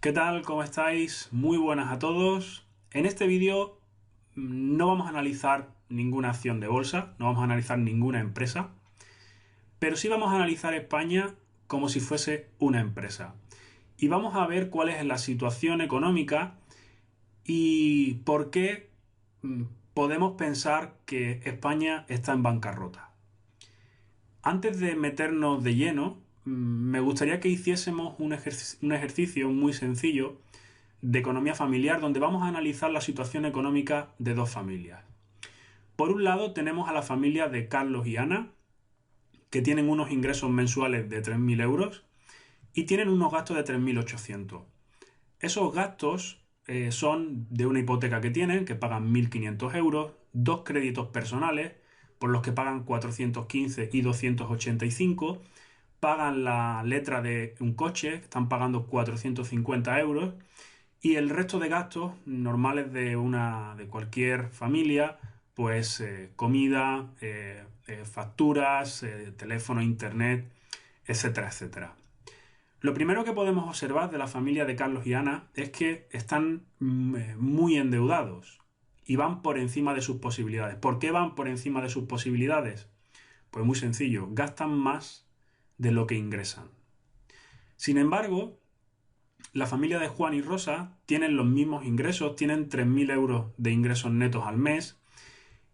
¿Qué tal? ¿Cómo estáis? Muy buenas a todos. En este vídeo no vamos a analizar ninguna acción de bolsa, no vamos a analizar ninguna empresa, pero sí vamos a analizar España como si fuese una empresa. Y vamos a ver cuál es la situación económica y por qué podemos pensar que España está en bancarrota. Antes de meternos de lleno, me gustaría que hiciésemos un ejercicio muy sencillo de economía familiar donde vamos a analizar la situación económica de dos familias. Por un lado tenemos a la familia de Carlos y Ana, que tienen unos ingresos mensuales de 3.000 euros y tienen unos gastos de 3.800. Esos gastos son de una hipoteca que tienen, que pagan 1.500 euros, dos créditos personales, por los que pagan 415 y 285, pagan la letra de un coche, que están pagando 450 euros, y el resto de gastos normales de cualquier familia, pues comida, facturas, teléfono, internet, etcétera, etcétera. Lo primero que podemos observar de la familia de Carlos y Ana es que están muy endeudados y van por encima de sus posibilidades. ¿Por qué van por encima de sus posibilidades? Pues muy sencillo, gastan más de lo que ingresan. Sin embargo, la familia de Juan y Rosa tienen los mismos ingresos, tienen 3.000 euros de ingresos netos al mes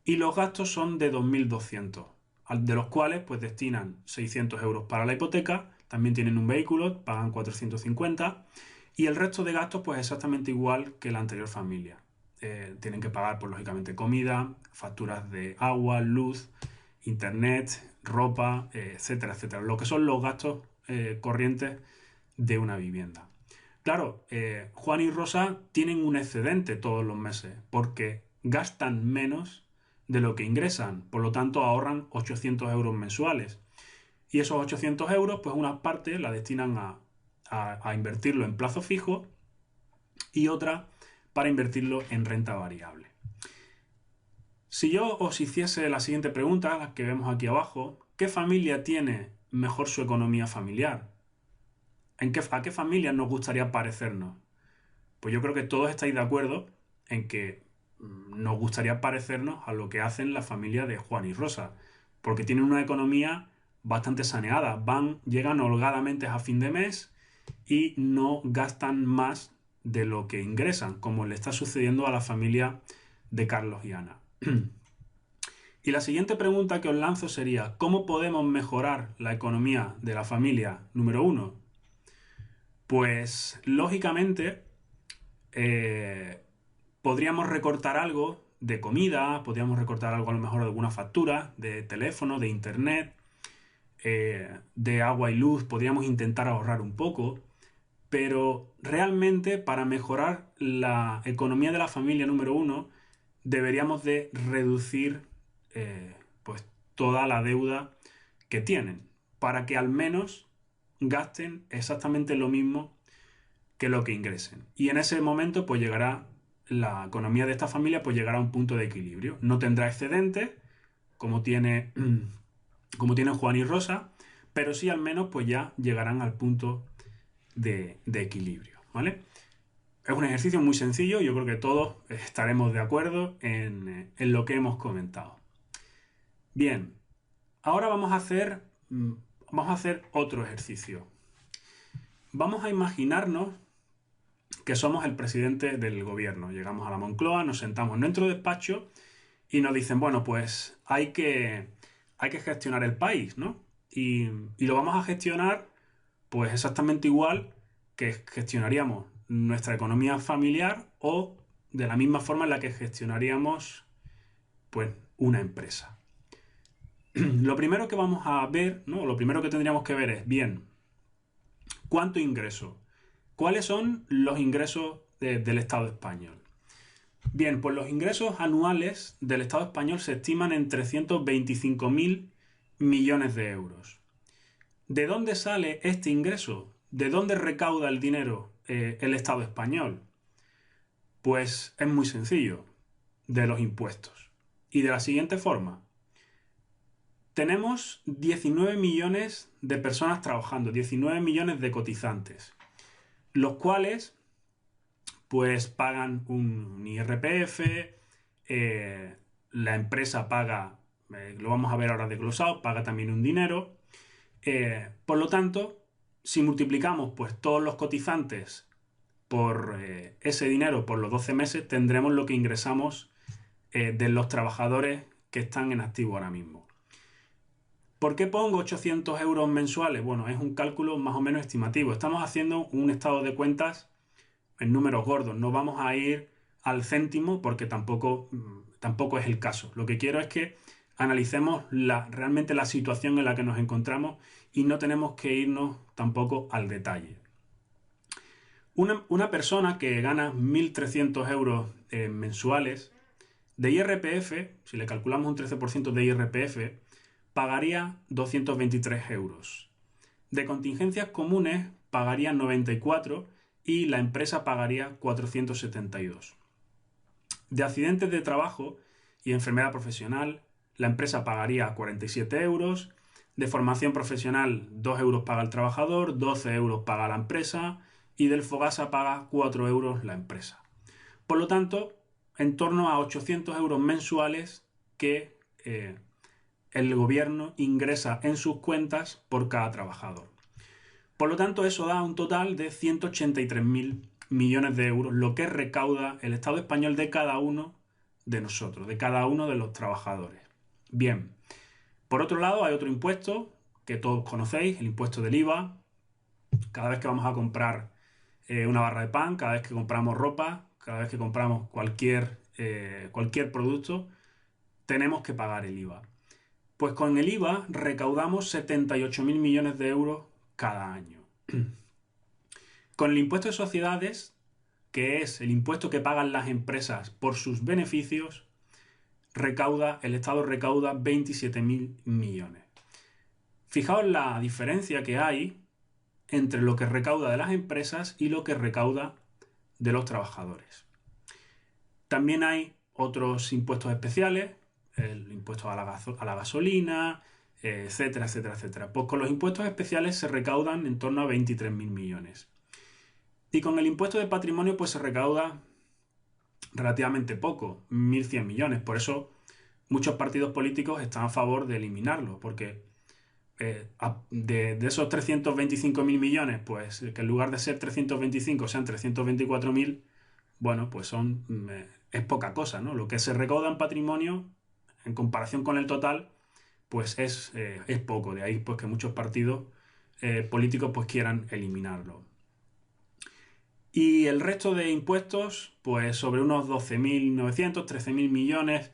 y los gastos son de 2.200, de los cuales pues destinan 600 euros para la hipoteca, también tienen un vehículo, pagan 450 y el resto de gastos pues exactamente igual que la anterior familia. Tienen que pagar pues lógicamente comida, facturas de agua, luz, internet, ropa, etcétera, etcétera. Lo que son los gastos corrientes de una vivienda. Claro, Juan y Rosa tienen un excedente todos los meses porque gastan menos de lo que ingresan, por lo tanto ahorran 800 euros mensuales. Y esos 800 euros, pues una parte la destinan a invertirlo en plazo fijo y otra para invertirlo en renta variable. Si yo os hiciese la siguiente pregunta, la que vemos aquí abajo, ¿qué familia tiene mejor su economía familiar? ¿A qué familia nos gustaría parecernos? Pues yo creo que todos estáis de acuerdo en que nos gustaría parecernos a lo que hacen la familia de Juan y Rosa, porque tienen una economía bastante saneada, llegan holgadamente a fin de mes y no gastan más de lo que ingresan, como le está sucediendo a la familia de Carlos y Ana. Y la siguiente pregunta que os lanzo sería, ¿cómo podemos mejorar la economía de la familia número uno? Pues lógicamente podríamos recortar algo de comida, podríamos recortar algo a lo mejor de alguna factura, de teléfono, de internet, de agua y luz, podríamos intentar ahorrar un poco, pero realmente para mejorar la economía de la familia número uno deberíamos de reducir pues toda la deuda que tienen, para que al menos gasten exactamente lo mismo que lo que ingresen. Y en ese momento pues llegará la economía de esta familia pues llegará a un punto de equilibrio. No tendrá excedentes como tiene, como tienen Juan y Rosa, pero sí al menos pues ya llegarán al punto de equilibrio, ¿vale? Es un ejercicio muy sencillo, yo creo que todos estaremos de acuerdo en lo que hemos comentado. Bien, ahora vamos a hacer otro ejercicio. Vamos a imaginarnos que somos el presidente del gobierno. Llegamos a la Moncloa, nos sentamos en nuestro despacho y nos dicen, bueno, pues hay que gestionar el país, ¿no? Y lo vamos a gestionar pues exactamente igual que gestionaríamos nuestra economía familiar o de la misma forma en la que gestionaríamos pues una empresa. Lo primero que vamos a ver, ¿no? Lo primero que tendríamos que ver es, bien, ¿cuánto ingreso? ¿Cuáles son los ingresos del Estado español? Bien, pues los ingresos anuales del Estado español se estiman en 325.000 millones de euros. ¿De dónde sale este ingreso? ¿De dónde recauda el dinero el Estado español? Pues es muy sencillo, de los impuestos. Y de la siguiente forma, tenemos 19 millones de personas trabajando, 19 millones de cotizantes. los cuales pues pagan un IRPF, la empresa paga, lo vamos a ver ahora desglosado, paga también un dinero. Por lo tanto, si multiplicamos pues todos los cotizantes por ese dinero por los 12 meses, tendremos lo que ingresamos de los trabajadores que están en activo ahora mismo. ¿Por qué pongo 800 euros mensuales? Bueno, es un cálculo más o menos estimativo. Estamos haciendo un estado de cuentas en números gordos. No vamos a ir al céntimo porque tampoco es el caso. Lo que quiero es que analicemos realmente la situación en la que nos encontramos y no tenemos que irnos tampoco al detalle. Una persona que gana 1.300 euros mensuales de IRPF, si le calculamos un 13% de IRPF, pagaría 223 euros. De contingencias comunes pagaría 94 y la empresa pagaría 472. De accidentes de trabajo y enfermedad profesional, la empresa pagaría 47 euros. De formación profesional, 2 euros paga el trabajador, 12 euros paga la empresa y del Fogasa paga 4 euros la empresa. Por lo tanto, en torno a 800 euros mensuales que el gobierno ingresa en sus cuentas por cada trabajador. Por lo tanto, eso da un total de 183.000 millones de euros, lo que recauda el Estado español de cada uno de nosotros, de cada uno de los trabajadores. Bien, por otro lado hay otro impuesto que todos conocéis, el impuesto del IVA. Cada vez que vamos a comprar una barra de pan, cada vez que compramos ropa, cada vez que compramos cualquier producto, tenemos que pagar el IVA. Pues con el IVA recaudamos 78.000 millones de euros cada año. Con el impuesto de sociedades, que es el impuesto que pagan las empresas por sus beneficios, el Estado recauda 27.000 millones. Fijaos la diferencia que hay entre lo que recauda de las empresas y lo que recauda de los trabajadores. También hay otros impuestos especiales, el impuesto a la gasolina, etcétera, etcétera, etcétera. Pues con los impuestos especiales se recaudan en torno a 23.000 millones. Y con el impuesto de patrimonio pues se recauda relativamente poco, 1.100 millones. Por eso muchos partidos políticos están a favor de eliminarlo, porque de esos 325.000 millones, pues que en lugar de ser 325 sean 324.000, bueno, pues es poca cosa, ¿no? Lo que se recauda en patrimonio, en comparación con el total, pues es poco. De ahí pues que muchos partidos políticos pues quieran eliminarlo. Y el resto de impuestos, pues sobre unos 12.900, 13.000 millones,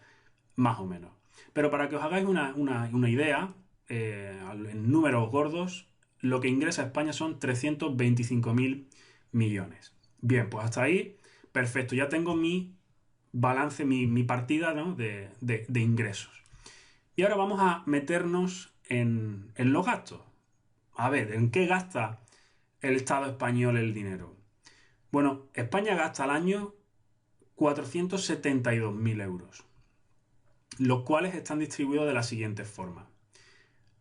más o menos. Pero para que os hagáis una idea, en números gordos, lo que ingresa a España son 325.000 millones. Bien, pues hasta ahí, perfecto. Ya tengo mi balance, mi partida, ¿no?, de ingresos. Y ahora vamos a meternos en los gastos. A ver, ¿en qué gasta el Estado español el dinero? Bueno, España gasta al año 472.000 euros, los cuales están distribuidos de la siguiente forma.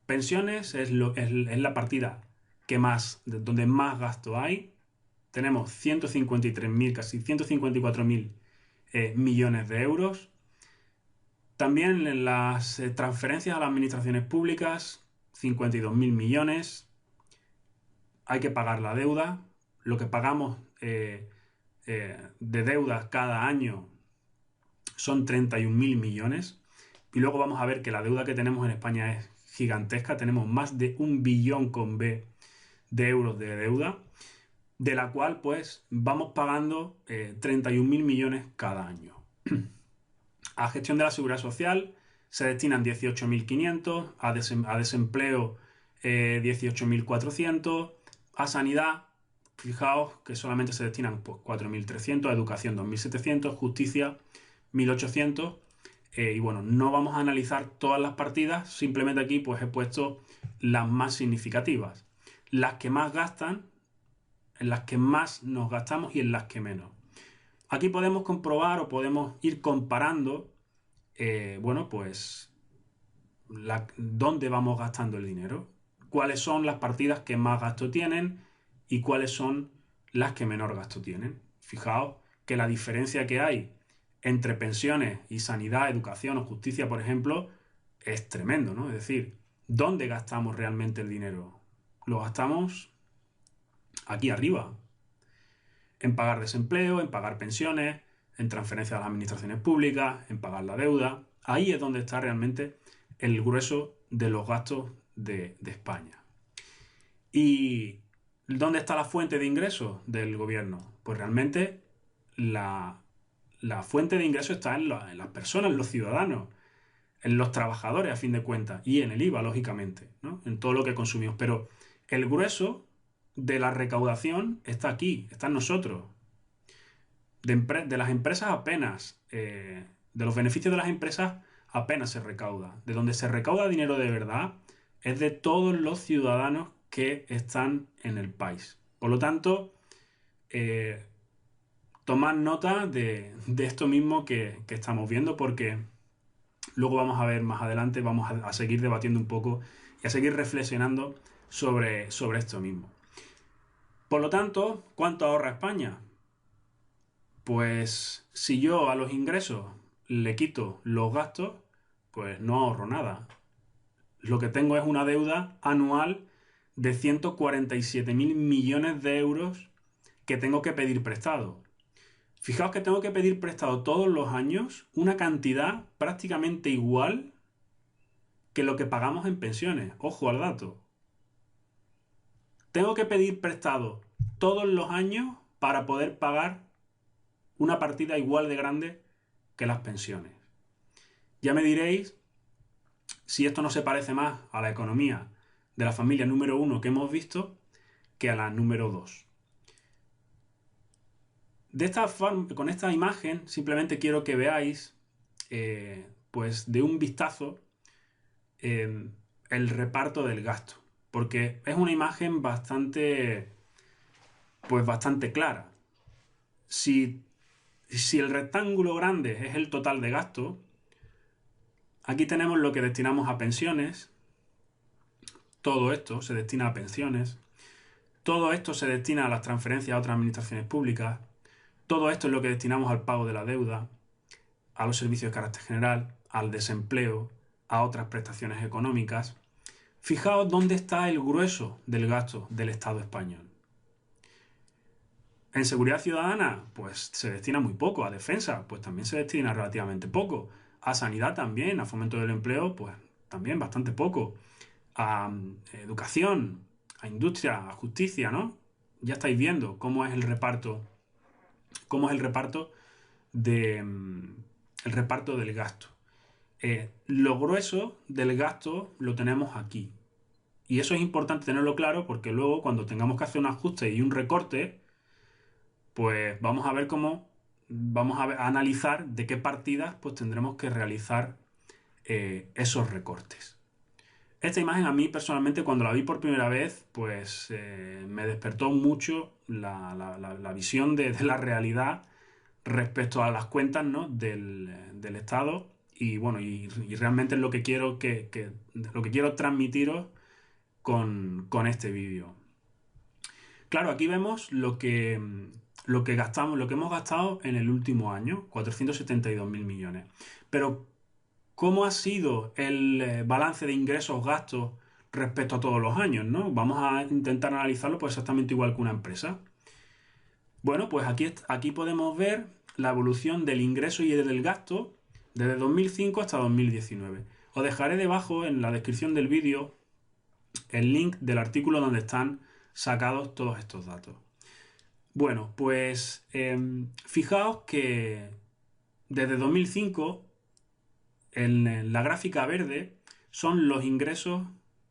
Pensiones es la partida donde más gasto hay. Tenemos 153.000, casi 154.000 millones de euros. También en las transferencias a las administraciones públicas, 52.000 millones. Hay que pagar la deuda. Lo que pagamos de deuda cada año son 31.000 millones. Y luego vamos a ver que la deuda que tenemos en España es gigantesca. Tenemos más de 1 billón con B de euros de deuda, de la cual pues vamos pagando 31.000 millones cada año. A gestión de la seguridad social se destinan 18.500, a desempleo 18.400, a sanidad, fijaos que solamente se destinan pues, 4.300, a educación 2.700, justicia 1.800. Y bueno, no vamos a analizar todas las partidas, simplemente aquí pues he puesto las más significativas, las que más gastan, en las que más nos gastamos y en las que menos. Aquí podemos comprobar o podemos ir comparando, bueno, pues dónde vamos gastando el dinero, cuáles son las partidas que más gasto tienen y cuáles son las que menor gasto tienen. Fijaos que la diferencia que hay entre pensiones y sanidad, educación o justicia, por ejemplo, es tremendo, ¿no? Es decir, ¿dónde gastamos realmente el dinero? Lo gastamos aquí arriba, en pagar desempleo, en pagar pensiones, en transferencias a las administraciones públicas, en pagar la deuda. Ahí es donde está realmente el grueso de los gastos de España. ¿Y dónde está la fuente de ingresos del gobierno? Pues realmente la fuente de ingresos está en las personas, en los ciudadanos, en los trabajadores a fin de cuentas y en el IVA, lógicamente, ¿no? En todo lo que consumimos. Pero el grueso de la recaudación está aquí, está en nosotros. De las empresas apenas, de los beneficios de las empresas apenas se recauda. De donde se recauda dinero de verdad es de todos los ciudadanos que están en el país. Por lo tanto, tomad nota de esto mismo que estamos viendo, porque luego vamos a ver más adelante, vamos a seguir debatiendo un poco y a seguir reflexionando sobre esto mismo. Por lo tanto, ¿cuánto ahorra España? Pues si yo a los ingresos le quito los gastos, pues no ahorro nada. Lo que tengo es una deuda anual de 147.000 millones de euros que tengo que pedir prestado. Fijaos que tengo que pedir prestado todos los años una cantidad prácticamente igual que lo que pagamos en pensiones. Ojo al dato. Tengo que pedir prestado todos los años para poder pagar una partida igual de grande que las pensiones. Ya me diréis si esto no se parece más a la economía de la familia número 1 que hemos visto que a la número 2. Con esta imagen simplemente quiero que veáis pues de un vistazo el reparto del gasto, porque es una imagen bastante clara. Si el rectángulo grande es el total de gasto, aquí tenemos lo que destinamos a pensiones. Todo esto se destina a pensiones. Todo esto se destina a las transferencias a otras administraciones públicas. Todo esto es lo que destinamos al pago de la deuda, a los servicios de carácter general, al desempleo, a otras prestaciones económicas. Fijaos dónde está el grueso del gasto del Estado español. En seguridad ciudadana, pues se destina muy poco. A defensa, pues también se destina relativamente poco. A sanidad también, a fomento del empleo, pues también bastante poco. A educación, a industria, a justicia, ¿no? Ya estáis viendo cómo es el reparto el reparto del gasto. Lo grueso del gasto lo tenemos aquí. Y eso es importante tenerlo claro, porque luego cuando tengamos que hacer un ajuste y un recorte, pues vamos a analizar de qué partidas pues tendremos que realizar esos recortes. Esta imagen a mí personalmente cuando la vi por primera vez pues me despertó mucho la visión de la realidad respecto a las cuentas, ¿no? del Estado, y bueno, y realmente es lo que quiero lo que quiero transmitiros con este vídeo. Claro, aquí vemos lo que hemos gastado en el último año, 472.000 millones. Pero ¿cómo ha sido el balance de ingresos-gastos respecto a todos los años, ¿no? Vamos a intentar analizarlo pues exactamente igual que una empresa. Bueno, pues aquí podemos ver la evolución del ingreso y del gasto desde 2005 hasta 2019. Os dejaré debajo en la descripción del vídeo el link del artículo donde están sacados todos estos datos. Bueno, pues fijaos que desde 2005 en la gráfica verde son los ingresos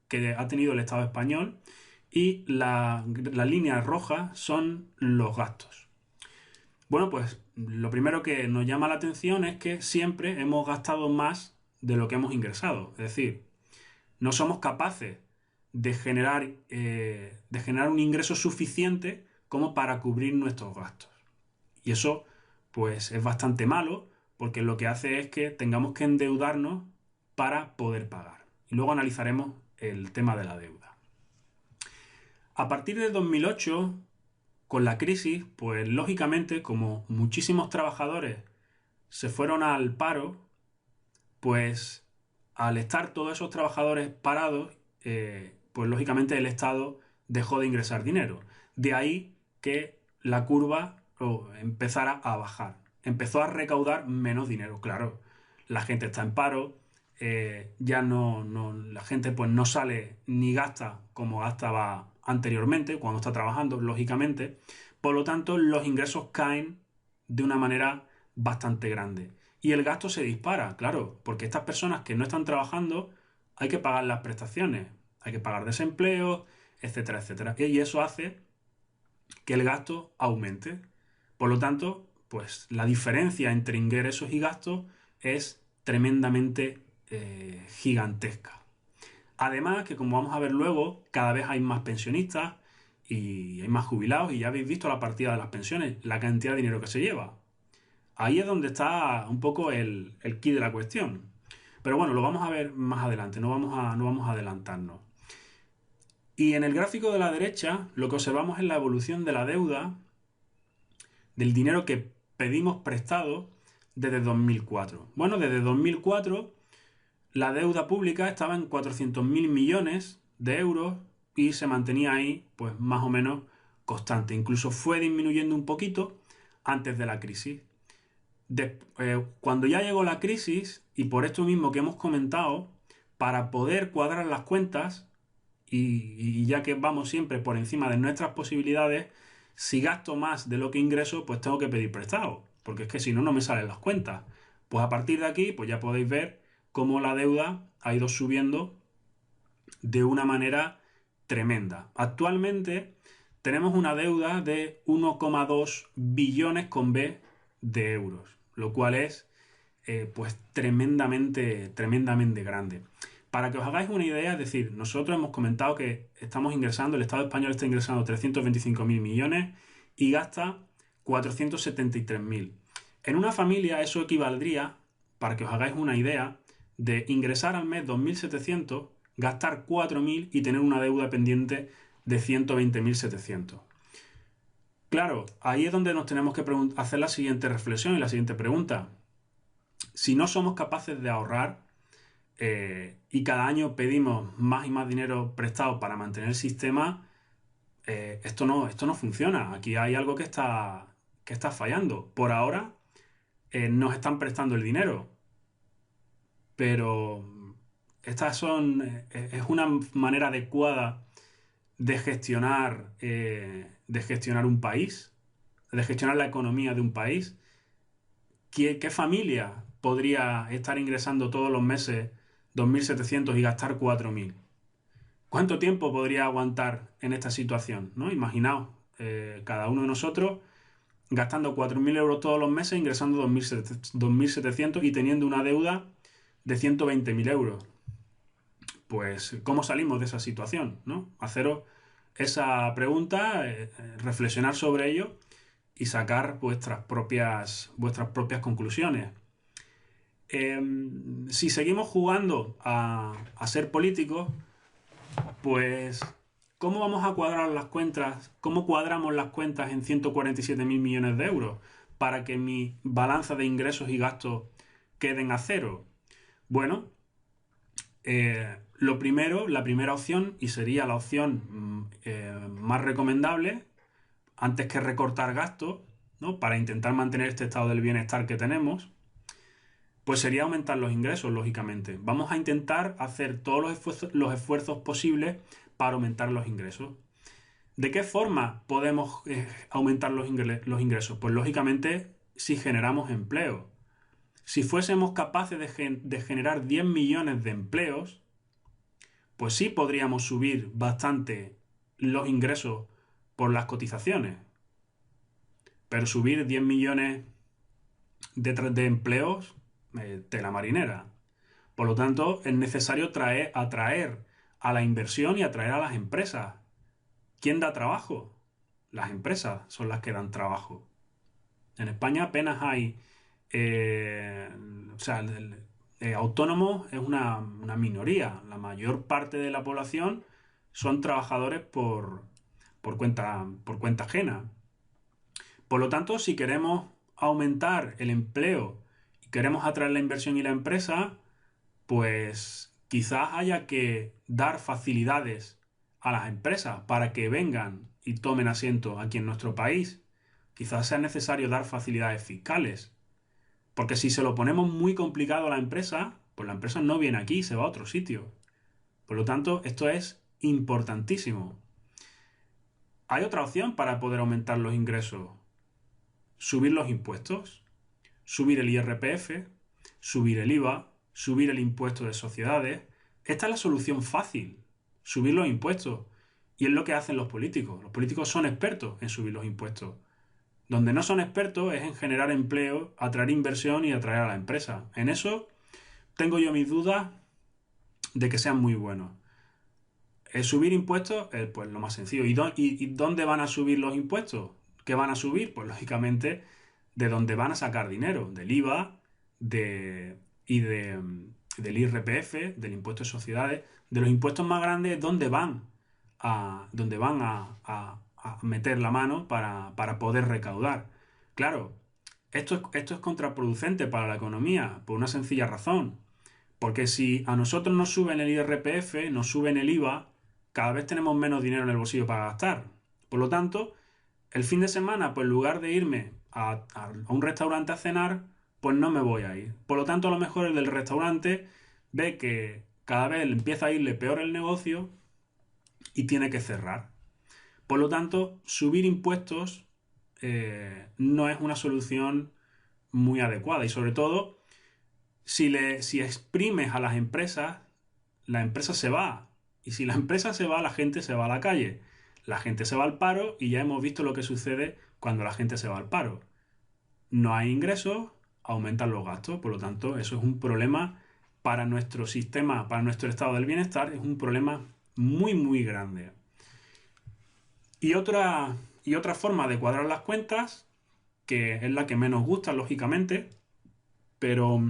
que ha tenido el Estado español y la línea roja son los gastos. Bueno, pues lo primero que nos llama la atención es que siempre hemos gastado más de lo que hemos ingresado. Es decir, no somos capaces de generar un ingreso suficiente como para cubrir nuestros gastos. Y eso pues es bastante malo, porque lo que hace es que tengamos que endeudarnos para poder pagar. Y luego analizaremos el tema de la deuda. A partir de 2008 con la crisis, pues lógicamente, como muchísimos trabajadores se fueron al paro, pues al estar todos esos trabajadores parados, pues lógicamente el Estado dejó de ingresar dinero. De ahí que la curva empezara a bajar. Empezó a recaudar menos dinero, claro. La gente está en paro, ya la gente pues no sale ni gasta como gastaba anteriormente cuando está trabajando, lógicamente. Por lo tanto, los ingresos caen de una manera bastante grande. Y el gasto se dispara, claro, porque estas personas que no están trabajando hay que pagar las prestaciones, hay que pagar desempleo, etcétera, etcétera. Y eso hace que el gasto aumente. Por lo tanto, pues la diferencia entre ingresos y gastos es tremendamente gigantesca. Además, que como vamos a ver luego, cada vez hay más pensionistas y hay más jubilados y ya habéis visto la partida de las pensiones, la cantidad de dinero que se lleva. Ahí es donde está un poco el quid de la cuestión. Pero bueno, lo vamos a ver más adelante, no vamos a adelantarnos. Y en el gráfico de la derecha lo que observamos es la evolución de la deuda, del dinero que pedimos prestado desde 2004. Bueno, desde 2004 la deuda pública estaba en 400.000 millones de euros y se mantenía ahí pues más o menos constante. Incluso fue disminuyendo un poquito antes de la crisis. Cuando ya llegó la crisis, y por esto mismo que hemos comentado, para poder cuadrar las cuentas, y ya que vamos siempre por encima de nuestras posibilidades, si gasto más de lo que ingreso, pues tengo que pedir prestado, porque es que si no, no me salen las cuentas. Pues a partir de aquí, pues ya podéis ver cómo la deuda ha ido subiendo de una manera tremenda. Actualmente tenemos una deuda de 1,2 billones con B de euros, lo cual es pues tremendamente grande. Para que os hagáis una idea, es decir, nosotros hemos comentado que estamos ingresando, el Estado español está ingresando 325.000 millones y gasta 473.000. En una familia eso equivaldría, para que os hagáis una idea, de ingresar al mes 2.700, gastar 4.000 y tener una deuda pendiente de 120.700. Claro, ahí es donde nos tenemos que hacer la siguiente reflexión y la siguiente pregunta. Si no somos capaces de ahorrar y cada año pedimos más y más dinero prestado para mantener el sistema, esto no funciona. Aquí hay algo que está fallando. Por ahora nos están prestando el dinero, pero es una manera adecuada de gestionar un país, de gestionar la economía de un país. ¿Qué familia podría estar ingresando todos los meses 2.700 y gastar 4.000? ¿Cuánto tiempo podría aguantar en esta situación, ¿no? Imaginaos, cada uno de nosotros gastando 4.000 euros todos los meses, ingresando 2.700 y teniendo una deuda de 120.000 euros. Pues, ¿cómo salimos de esa situación, ¿no? Haceros esa pregunta, reflexionar sobre ello y sacar vuestras propias conclusiones. Si seguimos jugando a ser políticos, pues ¿cómo vamos a cuadrar las cuentas? ¿Cómo cuadramos las cuentas en 147.000 millones de euros para que mi balanza de ingresos y gastos queden a cero? Bueno, la primera opción, y sería la opción más recomendable, antes que recortar gastos, ¿no? Para intentar mantener este estado del bienestar que tenemos, pues sería aumentar los ingresos, lógicamente. Vamos a intentar hacer todos los esfuerzos posibles para aumentar los ingresos. ¿De qué forma podemos aumentar los ingresos? Pues lógicamente si generamos empleo. Si fuésemos capaces de generar 10 millones de empleos, pues sí podríamos subir bastante los ingresos por las cotizaciones. Pero subir 10 millones de empleos, tela marinera. Por lo tanto, es necesario atraer a la inversión y atraer a las empresas. ¿Quién da trabajo? Las empresas son las que dan trabajo. En España apenas hay... autónomos es una minoría. La mayor parte de la población son trabajadores por cuenta ajena. Por lo tanto, si queremos aumentar el empleo y queremos atraer la inversión y la empresa, pues quizás haya que dar facilidades a las empresas para que vengan y tomen asiento aquí en nuestro país. Quizás sea necesario dar facilidades fiscales. Porque si se lo ponemos muy complicado a la empresa, pues la empresa no viene aquí, se va a otro sitio. Por lo tanto, esto es importantísimo. Hay otra opción para poder aumentar los ingresos. Subir los impuestos, subir el IRPF, subir el IVA, subir el impuesto de sociedades. Esta es la solución fácil, subir los impuestos. Y es lo que hacen los políticos. Los políticos son expertos en subir los impuestos. Donde no son expertos es en generar empleo, atraer inversión y atraer a la empresa. En eso tengo yo mis dudas de que sean muy buenos. Subir impuestos es pues lo más sencillo. ¿Y dónde van a subir los impuestos? ¿Qué van a subir? Pues lógicamente de donde van a sacar dinero, del IVA del IRPF, del impuesto de sociedades, de los impuestos más grandes, ¿dónde van a meter la mano para poder recaudar? Claro, esto es contraproducente para la economía por una sencilla razón. Porque si a nosotros nos suben el IRPF, nos suben el IVA, cada vez tenemos menos dinero en el bolsillo para gastar. Por lo tanto, el fin de semana, pues en lugar de irme a un restaurante a cenar, pues no me voy a ir. Por lo tanto, a lo mejor el del restaurante ve que cada vez empieza a irle peor el negocio y tiene que cerrar. Por lo tanto, subir impuestos no es una solución muy adecuada. Y sobre todo, si exprimes a las empresas, la empresa se va. Y si la empresa se va, la gente se va a la calle. La gente se va al paro y ya hemos visto lo que sucede cuando la gente se va al paro. No hay ingresos, aumentan los gastos. Por lo tanto, eso es un problema para nuestro sistema, para nuestro estado del bienestar. Es un problema muy, muy grande. Y otra forma de cuadrar las cuentas, que es la que menos gusta, lógicamente, pero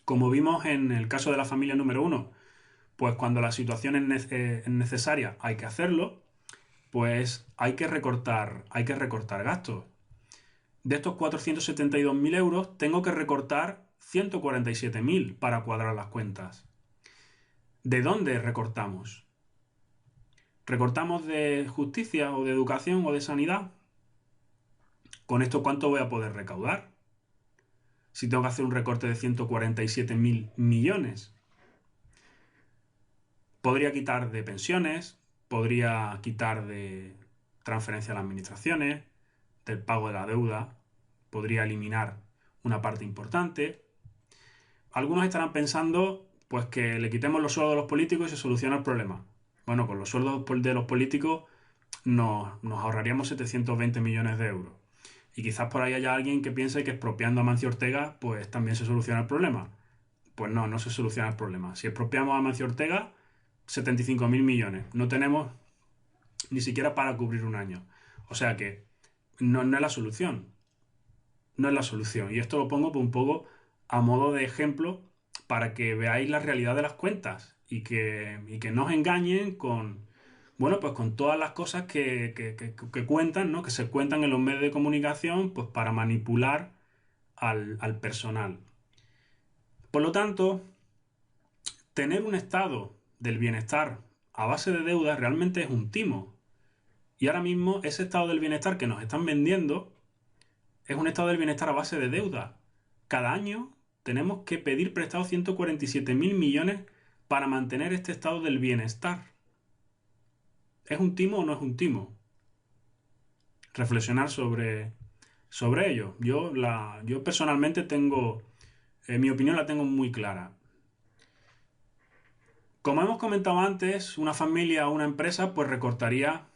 como vimos en el caso de la familia número uno, pues cuando la situación es necesaria hay que hacerlo, pues hay que recortar gastos. De estos 472.000 euros, tengo que recortar 147.000 para cuadrar las cuentas. ¿De dónde recortamos? ¿Recortamos de justicia o de educación o de sanidad? ¿Con esto cuánto voy a poder recaudar? Si tengo que hacer un recorte de 147.000 millones. Podría quitar de pensiones, podría quitar de transferencia a las administraciones, del pago de la deuda, podría eliminar una parte importante. Algunos estarán pensando pues que le quitemos los sueldos a los políticos y se soluciona el problema. Bueno, con los sueldos de los políticos nos ahorraríamos 720 millones de euros. Y quizás por ahí haya alguien que piense que expropiando a Mancio Ortega pues también se soluciona el problema. Pues no se soluciona el problema. Si expropiamos a Mancio Ortega, 75.000 millones. No tenemos ni siquiera para cubrir un año. O sea que no es la solución. No es la solución. Y esto lo pongo un poco a modo de ejemplo para que veáis la realidad de las cuentas y que no os engañen con, bueno, pues con todas las cosas que cuentan, ¿no? Que se cuentan en los medios de comunicación, pues para manipular al personal. Por lo tanto, tener un estado del bienestar a base de deuda realmente es un timo. Y ahora mismo ese estado del bienestar que nos están vendiendo es un estado del bienestar a base de deuda. Cada año tenemos que pedir prestado 147.000 millones para mantener este estado del bienestar. ¿Es un timo o no es un timo? Reflexionar sobre ello. Yo personalmente tengo, mi opinión la tengo muy clara. Como hemos comentado antes, una familia o una empresa pues recortaría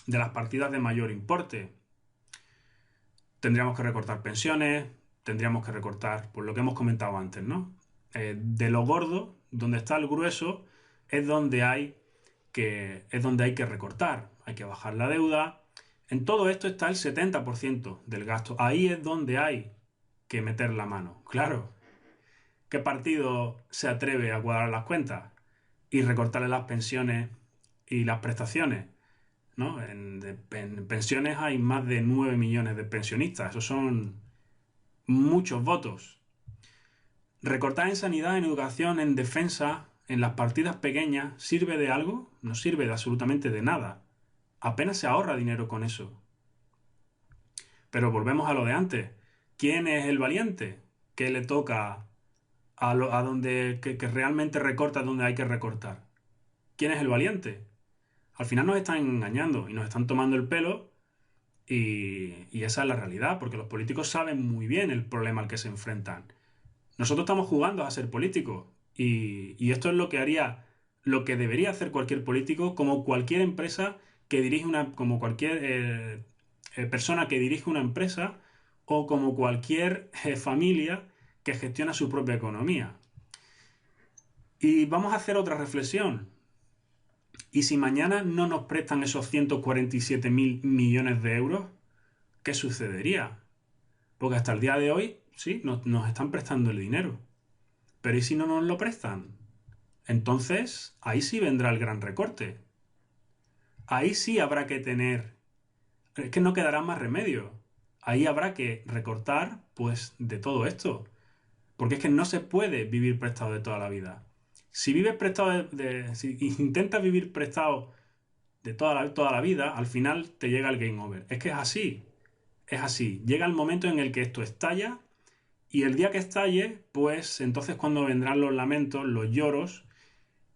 de las partidas de mayor importe. Tendríamos que recortar pensiones, tendríamos que recortar, por lo que hemos comentado antes, ¿no? De lo gordo, donde está el grueso, es donde hay que recortar. Hay que bajar la deuda. En todo esto está el 70% del gasto. Ahí es donde hay que meter la mano. Claro, ¿qué partido se atreve a cuadrar las cuentas y recortarle las pensiones y las prestaciones? ¿no? En pensiones hay más de 9 millones de pensionistas. Esos son muchos votos. Recortar en sanidad, en educación, en defensa, en las partidas pequeñas, ¿sirve de algo? No sirve de absolutamente de nada. Apenas se ahorra dinero con eso. Pero volvemos a lo de antes. ¿Quién es el valiente? ¿Qué le toca a donde que realmente recorta donde hay que recortar? ¿Quién es el valiente? Al final nos están engañando y nos están tomando el pelo y esa es la realidad, porque los políticos saben muy bien el problema al que se enfrentan. Nosotros estamos jugando a ser políticos y esto es lo que haría, lo que debería hacer cualquier político, como cualquier empresa que dirige como cualquier persona que dirige una empresa o como cualquier familia que gestiona su propia economía. Y vamos a hacer otra reflexión. ¿Y si mañana no nos prestan esos 147.000 millones de euros? ¿Qué sucedería? Porque hasta el día de hoy, sí, nos están prestando el dinero. Pero ¿y si no nos lo prestan? Entonces, ahí sí vendrá el gran recorte. Ahí sí habrá que tener... Es que no quedará más remedio. Ahí habrá que recortar, pues, de todo esto. Porque es que no se puede vivir prestado de toda la vida. Si vives prestado si intentas vivir prestado de toda la vida, al final te llega el game over. Es que es así. Es así. Llega el momento en el que esto estalla y el día que estalle, pues entonces cuando vendrán los lamentos, los lloros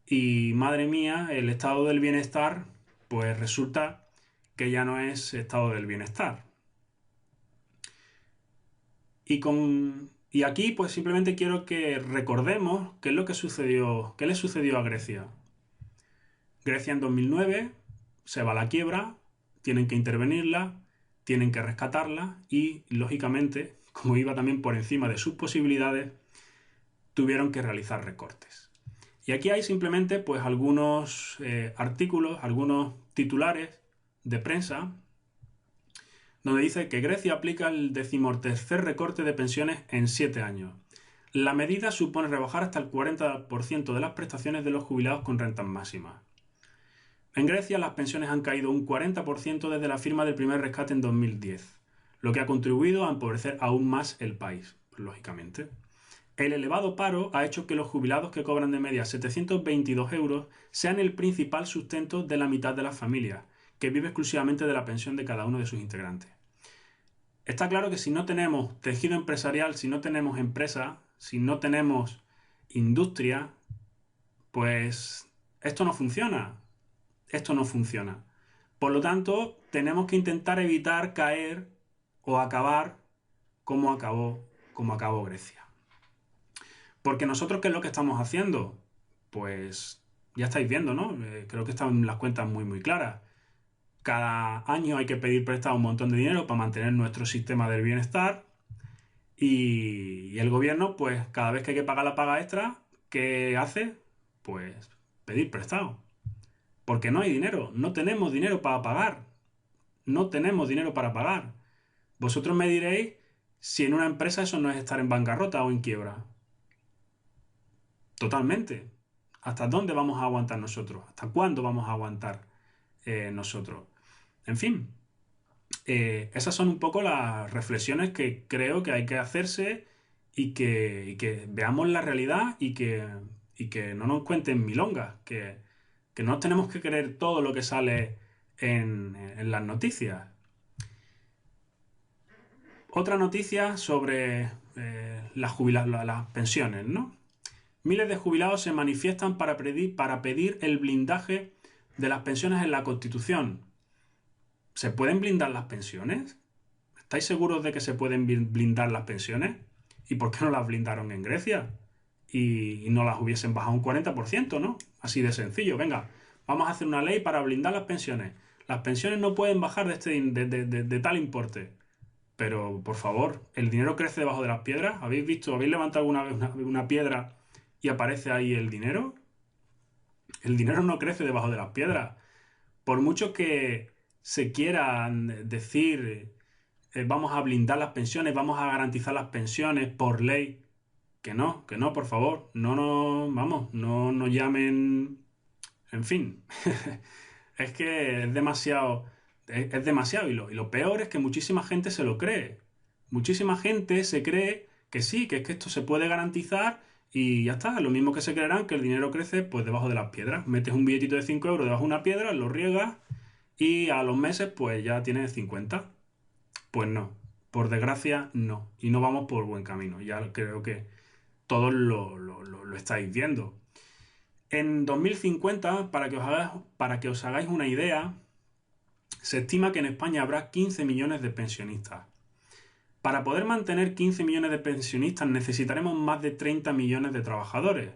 y madre mía, el estado del bienestar, pues resulta que ya no es estado del bienestar. Y aquí pues simplemente quiero que recordemos qué es lo que sucedió, qué le sucedió a Grecia. Grecia en 2009 se va a la quiebra, tienen que intervenirla, tienen que rescatarla y lógicamente, como iba también por encima de sus posibilidades, tuvieron que realizar recortes. Y aquí hay simplemente pues algunos artículos, algunos titulares de prensa donde dice que Grecia aplica el 13º recorte de pensiones en 7 años. La medida supone rebajar hasta el 40% de las prestaciones de los jubilados con rentas máximas. En Grecia las pensiones han caído un 40% desde la firma del primer rescate en 2010, lo que ha contribuido a empobrecer aún más el país, lógicamente. El elevado paro ha hecho que los jubilados que cobran de media 722 euros sean el principal sustento de la mitad de las familias, que vive exclusivamente de la pensión de cada uno de sus integrantes. Está claro que si no tenemos tejido empresarial, si no tenemos empresa, si no tenemos industria, pues esto no funciona. Esto no funciona. Por lo tanto, tenemos que intentar evitar caer o acabar como acabó Grecia. Porque nosotros, ¿qué es lo que estamos haciendo? Pues ya estáis viendo, ¿no? Creo que están las cuentas muy, muy claras. Cada año hay que pedir prestado un montón de dinero para mantener nuestro sistema del bienestar y el gobierno, pues cada vez que hay que pagar la paga extra, ¿qué hace? Pues pedir prestado. Porque no hay dinero, no tenemos dinero para pagar. No tenemos dinero para pagar. Vosotros me diréis si en una empresa eso no es estar en bancarrota o en quiebra. Totalmente. ¿Hasta dónde vamos a aguantar nosotros? ¿Hasta cuándo vamos a aguantar nosotros? En fin, esas son un poco las reflexiones que creo que hay que hacerse y que veamos la realidad y que no nos cuenten milongas, que no tenemos que creer todo lo que sale en las noticias. Otra noticia sobre las pensiones, ¿no? Miles de jubilados se manifiestan para pedir el blindaje de las pensiones en la Constitución. ¿Se pueden blindar las pensiones? ¿Estáis seguros de que se pueden blindar las pensiones? ¿Y por qué no las blindaron en Grecia? Y no las hubiesen bajado un 40%, ¿no? Así de sencillo. Venga, vamos a hacer una ley para blindar las pensiones. Las pensiones no pueden bajar de tal importe. Pero, por favor, ¿el dinero crece debajo de las piedras? ¿Habéis levantado alguna vez una piedra y aparece ahí el dinero? El dinero no crece debajo de las piedras. Por mucho que se quieran decir, vamos a blindar las pensiones, vamos a garantizar las pensiones por ley, que no, por favor, no llamen, en fin. Es que es demasiado. Y lo peor es que muchísima gente se lo cree. Muchísima gente se cree que sí, que es que esto se puede garantizar y ya está. Lo mismo que se creerán que el dinero crece pues debajo de las piedras. Metes un billetito de 5 euros debajo de una piedra, lo riegas y a los meses pues ya tienes 50. Pues no. Por desgracia, no. Y no vamos por buen camino. Ya creo que todos lo estáis viendo. En 2050, para que os hagáis una idea, se estima que en España habrá 15 millones de pensionistas. Para poder mantener 15 millones de pensionistas necesitaremos más de 30 millones de trabajadores.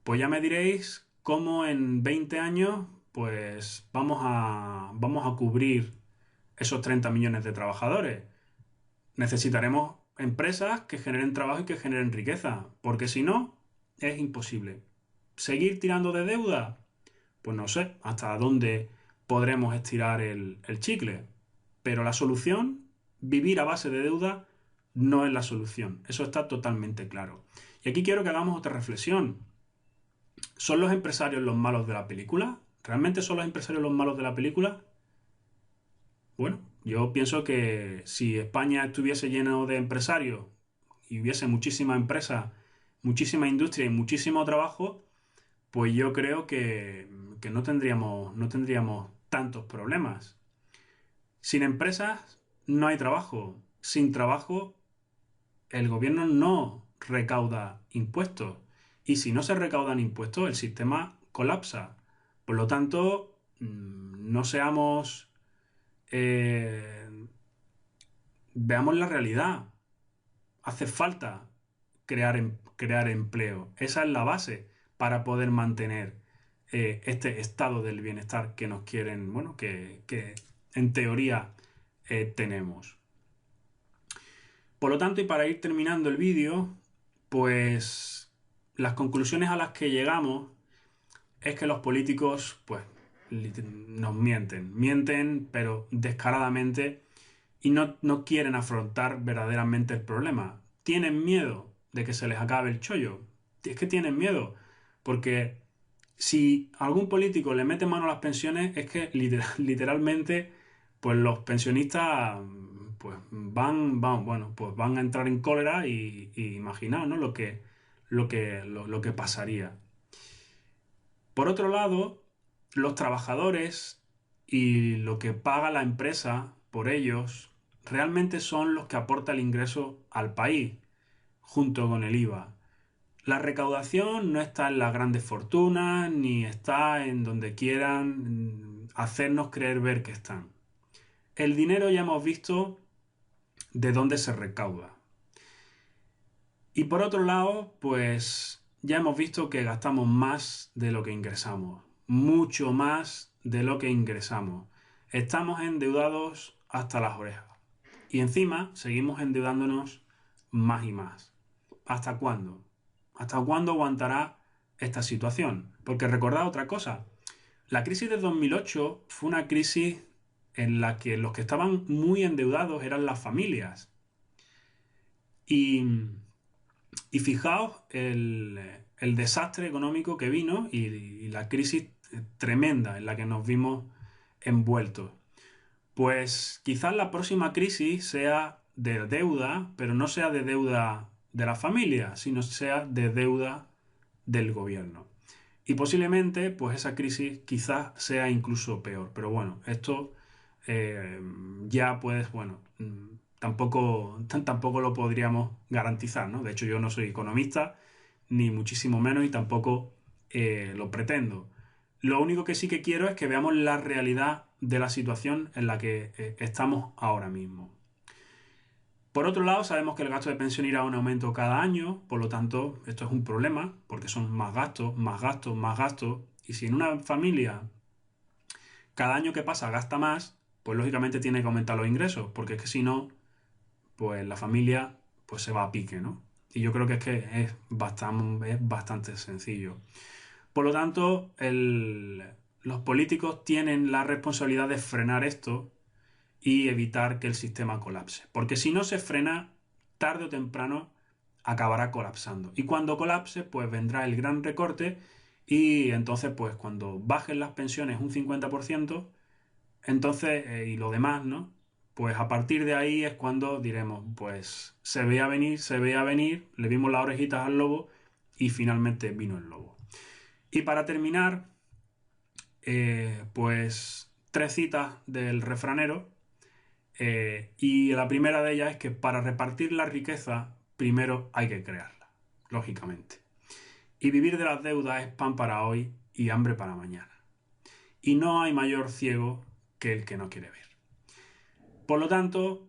Pues ya me diréis cómo en 20 años pues vamos a cubrir esos 30 millones de trabajadores. Necesitaremos empresas que generen trabajo y que generen riqueza, porque si no, es imposible. ¿Seguir tirando de deuda? Pues no sé hasta dónde podremos estirar el chicle. Pero la solución, vivir a base de deuda, no es la solución. Eso está totalmente claro. Y aquí quiero que hagamos otra reflexión. ¿Son los empresarios los malos de la película? ¿Realmente son los empresarios los malos de la película? Bueno, yo pienso que si España estuviese lleno de empresarios y hubiese muchísimas empresas, muchísima industria y muchísimo trabajo, pues yo creo que no tendríamos tantos problemas. Sin empresas no hay trabajo. Sin trabajo el gobierno no recauda impuestos. Y si no se recaudan impuestos, el sistema colapsa. Por lo tanto, no seamos... veamos la realidad. Hace falta crear empleo. Esa es la base para poder mantener este estado del bienestar que nos quieren, bueno, que en teoría tenemos. Por lo tanto, y para ir terminando el vídeo, pues las conclusiones a las que llegamos es que los políticos, pues, nos mienten, pero descaradamente, y no quieren afrontar verdaderamente el problema. Tienen miedo de que se les acabe el chollo. Es que tienen miedo, porque si algún político le mete mano a las pensiones, es que literalmente, pues los pensionistas pues van a entrar en cólera y imaginaos, ¿no? Lo que pasaría. Por otro lado, los trabajadores y lo que paga la empresa por ellos realmente son los que aporta el ingreso al país, junto con el IVA. La recaudación no está en las grandes fortunas ni está en donde quieran hacernos creer ver que están. El dinero ya hemos visto de dónde se recauda. Y por otro lado, pues ya hemos visto que gastamos más de lo que ingresamos, mucho más de lo que ingresamos. Estamos endeudados hasta las orejas. Y encima seguimos endeudándonos más y más. ¿Hasta cuándo? ¿Hasta cuándo aguantará esta situación? Porque recordad otra cosa. La crisis de 2008 fue una crisis en la que los que estaban muy endeudados eran las familias. Y fijaos el desastre económico que vino y la crisis tremenda en la que nos vimos envueltos. Pues quizás la próxima crisis sea de deuda, pero no sea de deuda de la familia, sino sea de deuda del gobierno. Y posiblemente, pues esa crisis quizás sea incluso peor. Pero bueno, esto ya pues, bueno, tampoco lo podríamos garantizar, ¿no? De hecho, yo no soy economista, ni muchísimo menos, y tampoco lo pretendo. Lo único que sí que quiero es que veamos la realidad de la situación en la que estamos ahora mismo. Por otro lado, sabemos que el gasto de pensión irá a un aumento cada año, por lo tanto, esto es un problema, porque son más gastos, más gastos, más gastos, y si en una familia cada año que pasa gasta más, pues lógicamente tiene que aumentar los ingresos, porque es que si no, pues la familia pues se va a pique, ¿no? Y yo creo que es bastante sencillo. Por lo tanto, los políticos tienen la responsabilidad de frenar esto y evitar que el sistema colapse. Porque si no se frena, tarde o temprano acabará colapsando. Y cuando colapse, pues vendrá el gran recorte y entonces pues cuando bajen las pensiones un 50%, entonces, y lo demás, ¿no? Pues a partir de ahí es cuando diremos, pues se veía venir, le vimos las orejitas al lobo y finalmente vino el lobo. Y para terminar, pues tres citas del refranero, y la primera de ellas es que para repartir la riqueza primero hay que crearla, lógicamente. Y vivir de las deudas es pan para hoy y hambre para mañana. Y no hay mayor ciego que el que no quiere ver. Por lo tanto,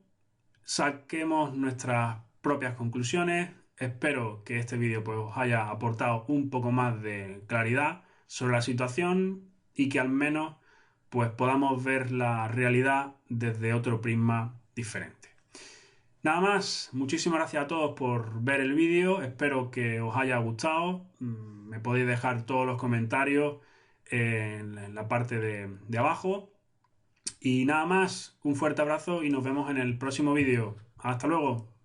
saquemos nuestras propias conclusiones. Espero que este vídeo pues, os haya aportado un poco más de claridad sobre la situación y que al menos pues, podamos ver la realidad desde otro prisma diferente. Nada más, muchísimas gracias a todos por ver el vídeo, espero que os haya gustado. Me podéis dejar todos los comentarios en la parte de abajo. Y nada más, un fuerte abrazo y nos vemos en el próximo vídeo. Hasta luego.